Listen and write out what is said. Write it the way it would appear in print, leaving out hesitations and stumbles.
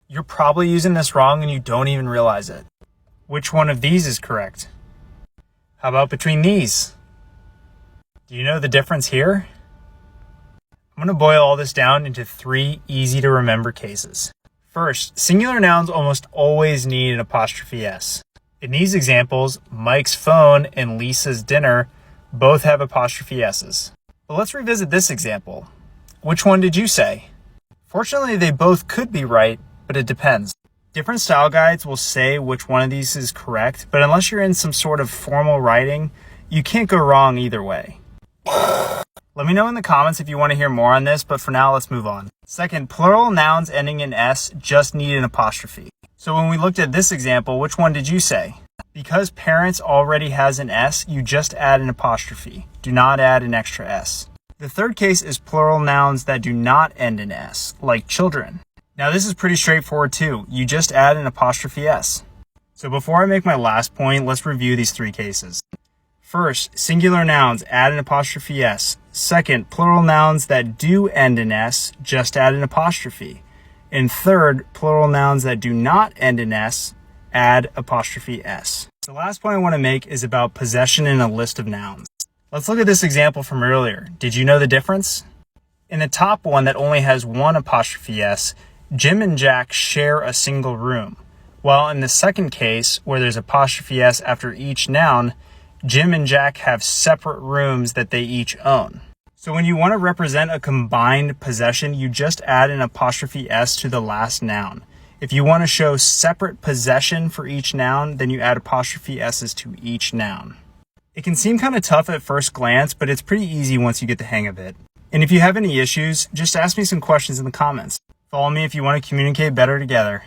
You're probably using this wrong and you don't even realize it. Which one of these is correct? How about between these? Do you know the difference here? I'm going to boil all this down into 3 easy to remember cases. First, singular nouns almost always need an apostrophe S. In these examples, Mike's phone and Lisa's dinner both have apostrophe S's. But let's revisit this example. Which one did you say? Fortunately, they both could be right, but it depends. Different style guides will say which one of these is correct, but unless you're in some sort of formal writing, you can't go wrong either way. Let me know in the comments if you want to hear more on this, but for now, let's move on. Second, plural nouns ending in S just need an apostrophe. So when we looked at this example, which one did you say? Because parents already has an S, you just add an apostrophe. Do not add an extra S. The third case is plural nouns that do not end in S, like children. Now this is pretty straightforward too. You just add an apostrophe S. So before I make my last point, let's review these 3 cases. First, singular nouns, add an apostrophe S. Second, plural nouns that do end in S, just add an apostrophe. And third, plural nouns that do not end in S, add apostrophe S. The last point I want to make is about possession in a list of nouns. Let's look at this example from earlier. Did you know the difference? In the top one that only has one apostrophe S, Jim and Jack share a single room. While in the second case, where there's apostrophe S after each noun, Jim and Jack have separate rooms that they each own. So when you want to represent a combined possession, you just add an apostrophe S to the last noun. If you want to show separate possession for each noun, then you add apostrophe S's to each noun. It can seem kind of tough at first glance, but it's pretty easy once you get the hang of it. And if you have any issues, just ask me some questions in the comments. Follow me if you want to communicate better together.